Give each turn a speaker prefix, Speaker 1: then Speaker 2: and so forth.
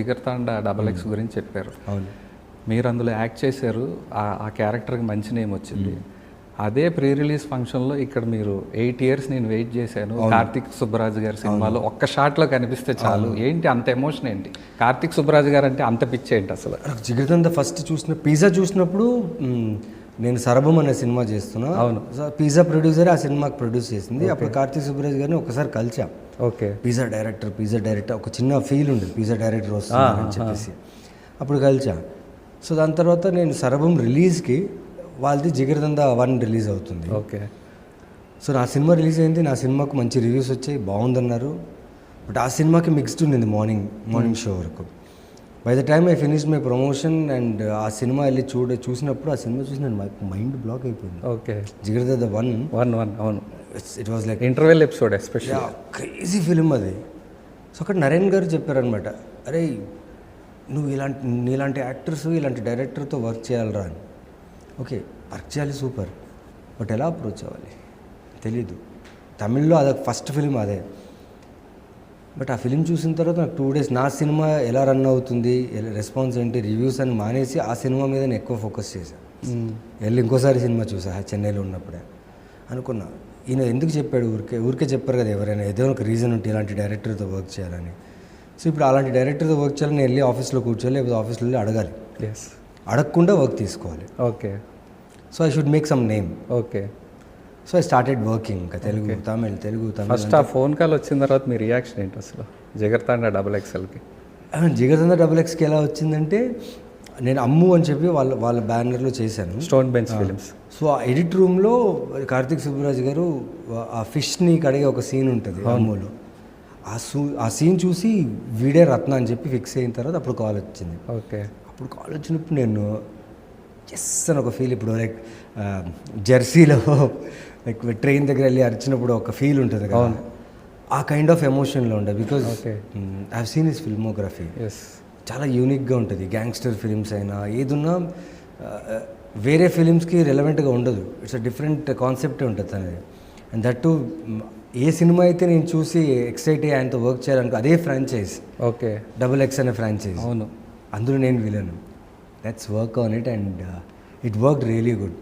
Speaker 1: Jigarthanda double X గురించి చెప్పారు.
Speaker 2: అవును,
Speaker 1: మీరు అందులో యాక్ట్ చేశారు, ఆ క్యారెక్టర్కి మంచి నేమ్ వచ్చింది. అదే ప్రీ రిలీజ్ ఫంక్షన్లో ఇక్కడ మీరు 8 years నేను వెయిట్ చేశాను, కార్తిక్ సుబ్బరాజు గారి సినిమాలో ఒక్క షాట్లో కనిపిస్తే చాలు, ఏంటి అంత ఎమోషన్ ఏంటి? కార్తిక్ సుబ్బరాజు గారు అంటే అంత పిచ్చి ఏంటి అసలు?
Speaker 2: జిగర్తంద ఫస్ట్ పిజ్జా చూసినప్పుడు నేను సరభం అనే సినిమా చేస్తున్నా.
Speaker 1: అవును,
Speaker 2: పిజ్జా ప్రొడ్యూసర్ ఆ సినిమాకి ప్రొడ్యూస్ చేసింది. అప్పుడు కార్తిక్ సుబ్బరాజు గారిని ఒకసారి కలిసాం.
Speaker 1: ఓకే,
Speaker 2: పిజ్జా డైరెక్టర్ ఒక చిన్న ఫీల్ ఉండేది, పిజ్జా డైరెక్టర్ వస్తుందని చెప్పేసి అప్పుడు కలిసా. సో దాని తర్వాత నేను సరభం రిలీజ్కి వాళ్ళది జిగర్తంద 1 రిలీజ్ అవుతుంది.
Speaker 1: ఓకే,
Speaker 2: సో నా సినిమా రిలీజ్ అయింది, నా సినిమాకు మంచి రివ్యూస్ వచ్చాయి, బాగుందన్నారు. బట్ ఆ సినిమాకి మిక్స్డ్ ఉండింది మార్నింగ్ షో వరకు. By the time I finish my promotion and ఆ సినిమా వెళ్ళి చూసినప్పుడు ఆ సినిమా చూసి నేను మైండ్ బ్లాక్ అయిపోయింది.
Speaker 1: ఓకే,
Speaker 2: జిగర్తంద 1.
Speaker 1: అవును,
Speaker 2: it was like
Speaker 1: interval episode especially
Speaker 2: crazy film అది. సో అక్కడ నరేన్ గారు చెప్పారనమాట, అరే నువ్వు నీలాంటి యాక్టర్స్ ఇలాంటి డైరెక్టర్తో వర్క్ చేయాలరా అని. ఓకే, వర్క్ చేయాలి, సూపర్, బట్ ఎలా అప్రోచ్ అవ్వాలి తెలీదు. తమిళ్లో అదొక ఫస్ట్ ఫిలిం అదే. బట్ ఆ ఫిలిం చూసిన తర్వాత నాకు 2 days నా సినిమా ఎలా రన్ అవుతుంది, రెస్పాన్స్ ఏంటి, రివ్యూస్ అని మానేసి ఆ సినిమా మీద నేను ఎక్కువ ఫోకస్ చేశాను. వెళ్ళి ఇంకోసారి సినిమా చూసా చెన్నైలో ఉన్నప్పుడే. అనుకున్నా ఈయన ఎందుకు చెప్పాడు, ఊరికే చెప్పారు కదా ఎవరైనా, ఏదో ఒక రీజన్ ఉంటే ఇలాంటి డైరెక్టర్తో వర్క్ చేయాలని. సో ఇప్పుడు అలాంటి డైరెక్టర్తో వర్క్ చేయాలని వెళ్ళి ఆఫీస్లో కూర్చోవాలి, లేకపోతే ఆఫీస్లో వెళ్ళి అడగాలి, అడగకుండా వర్క్ తీసుకోవాలి.
Speaker 1: Okay,
Speaker 2: so I should make some name.
Speaker 1: Okay,
Speaker 2: so I started working ఇంకా తెలుగు తమిళ్.
Speaker 1: ఫస్ట్ ఆ ఫోన్ కాల్ వచ్చిన తర్వాత మీ రియాక్షన్ ఏంటి అసలు జిగర్తాండ డబల్ ఎక్స్ఎల్కి?
Speaker 2: జిగర్తంద డబల్ ఎక్స్కి ఎలా వచ్చిందంటే, నేను అమ్ము అని చెప్పి వాళ్ళ బ్యానర్లో చేశాను,
Speaker 1: స్టోన్ బెంచ్ ఫిలిమ్స్.
Speaker 2: సో ఆ ఎడిట్ రూమ్లో కార్తిక్ సుబ్బరాజు గారు ఆ ఫిష్ని కడిగే ఒక సీన్ ఉంటుంది అమ్ములో. ఆ సీన్ చూసి వీడే రత్న అని చెప్పి ఫిక్స్ అయిన తర్వాత అప్పుడు కాల్ వచ్చింది.
Speaker 1: ఓకే,
Speaker 2: అప్పుడు కాల్ వచ్చినప్పుడు నేను ఎస్ అని ఒక ఫీల్, ఇప్పుడు లైక్ జెర్సీలో లైక్ ట్రైన్ దగ్గర వెళ్ళి అరిచినప్పుడు ఒక ఫీల్ ఉంటుంది కదా, ఆ కైండ్ ఆఫ్ ఎమోషన్లో ఉండే. Because I have seen his filmography, చాలా యూనిక్గా ఉంటుంది. గ్యాంగ్స్టర్ ఫిలిమ్స్ అయినా ఏదున్నా వేరే ఫిలిమ్స్కి రెలవెంట్గా ఉండదు, ఇట్స్ అ డిఫరెంట్ కాన్సెప్టే ఉంటుంది తనది. And that to A cinema అయితే నేను చూసి ఎక్సైట్ అయ్యి ఆయనతో వర్క్ చేయాలనుకో అదే ఫ్రాంచైజ్.
Speaker 1: ఓకే,
Speaker 2: డబుల్ ఎక్స్ అనే ఫ్రాంచైజ్.
Speaker 1: అవును,
Speaker 2: అందులో నేను villain. Let's work on it and it work really good.